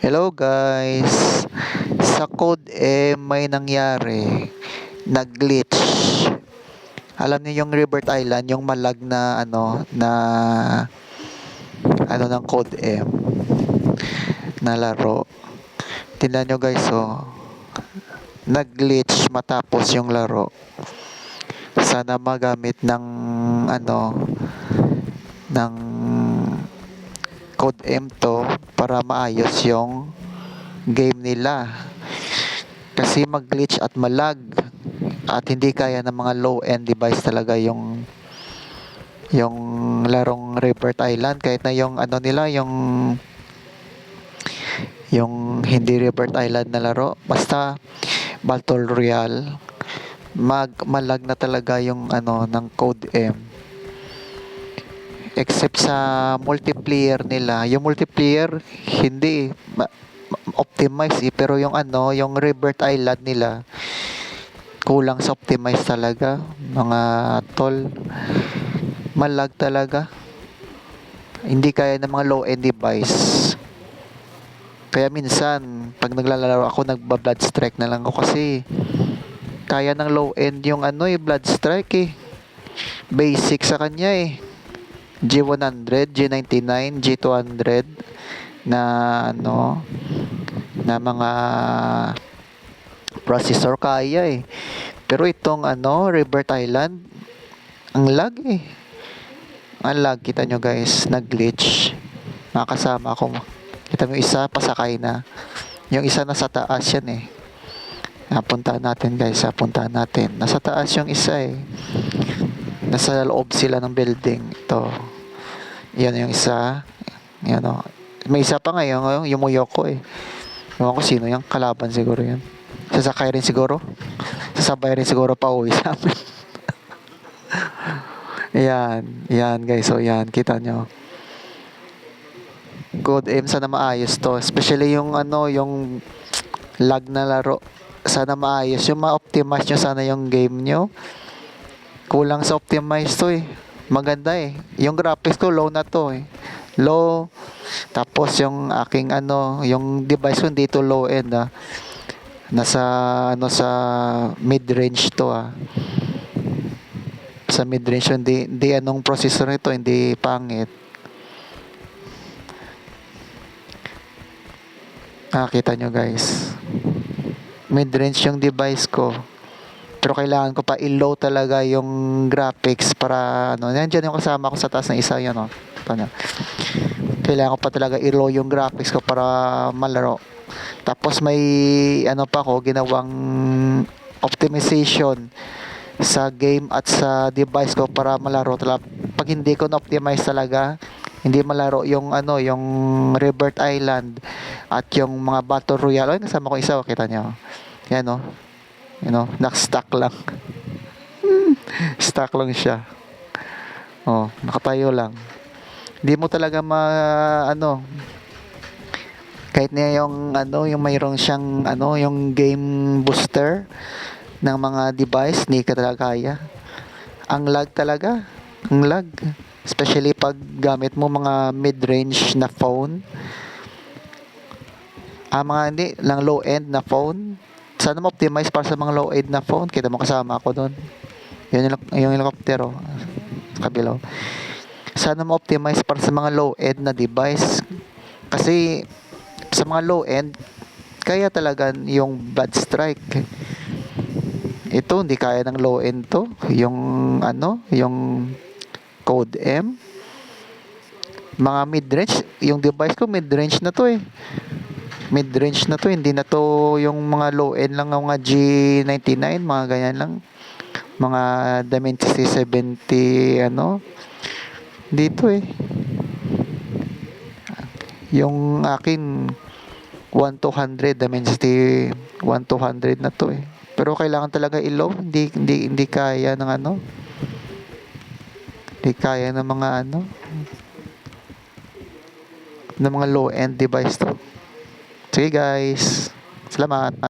Hello guys. Sa code may nangyari. Nag-glitch. Alam niyo yung Rivert Island, yung malag na ng code na laro. Tingnan nyo guys, oh. Nag-glitch matapos yung laro. Sana magamit ng ng code to para maayos yung game nila. Kasi mag-glitch at malag at hindi kaya ng mga low-end device talaga yung larong Rivert Island, kahit na yung nila, yung hindi Rivert Island na laro, basta Battle Royale, malag na talaga yung ng code except sa multiplayer nila. Yung multiplayer hindi optimize pero yung yung Rivert Island nila kulang sa optimize talaga, mga tol. Malag talaga. Hindi kaya ng mga low-end device. Kaya minsan, pag naglalaro ako, nagba-blood strike na lang ako kasi kaya ng low-end yung blood strike eh. Basic sa kanya eh. G100, G99, G200 na na mga processor kaya eh. Pero itong Rivert Island, ang lag eh. Ang lag, kita nyo guys, nag-glitch. Nakasama ko. Kita mo isa, pasakay na. Yung isa nasa taas yan eh. Napuntahan natin guys, napuntahan natin. Nasa taas yung isa eh. Nasa loob sila ng building. Ito. Yan yung isa. Yan o. May isa pa nga yung Yumuyoko eh. Ewan ko sino yung kalaban siguro yan. Sasakay rin siguro. Sasabay rin siguro pa uwi sa amin. Yan guys. So yan, kita nyo. Good aim, sana maayos to. Especially yung yung lag na laro. Sana maayos. Yung ma-optimize nyo sana yung game nyo. Kulang sa optimize to eh. Maganda eh. Yung graphics ko low na to eh. Low. Tapos yung aking yung device ko dito low end ah. Nasa sa mid-range to ah. Sa mid-range, hindi anong processor nito, hindi pangit. Kita nyo guys. Mid-range yung device ko. Pero kailangan ko pa i-low talaga yung graphics para nandiyan yung kasama ko sa taas ng isa yan kailangan ko pa talaga i-low yung graphics ko para malaro. Tapos may pa ko ginawang optimization sa game at sa device ko para malaro talaga. Pag hindi ko na-optimize talaga, hindi malaro yung yung Rivert Island at yung mga Battle Royale. Ay, kasama ko isa, kita nyo. Yan nak-stuck lang. Stuck lang siya. Nakatayo lang. Hindi mo talaga kahit na yung yung mayroong siyang yung game booster ng mga device, hindi ka talaga kaya. Ang lag talaga. Ang lag. Especially pag gamit mo mga mid-range na phone. Mga hindi lang low-end na phone. Sana ma-optimize para sa mga low-end na phone. Kita mo kasama ako doon. Yung helicopter sa kabila. Sana ma-optimize para sa mga low-end na device. Kasi sa mga low-end, kaya talaga yung blood strike. Ito, hindi kaya ng low-end to. Yung yung code mga mid-range, yung device ko mid-range na to eh. Mid-range na to, hindi na to yung mga low-end lang, mga G99, mga ganyan lang. Mga Dimensity 70 dito eh. Yung akin 1200 Dimensity 1200 na to eh. Pero kailangan talaga i-low, hindi kaya ng hindi kaya ng mga ng mga low-end device to. Sige guys. Salamat.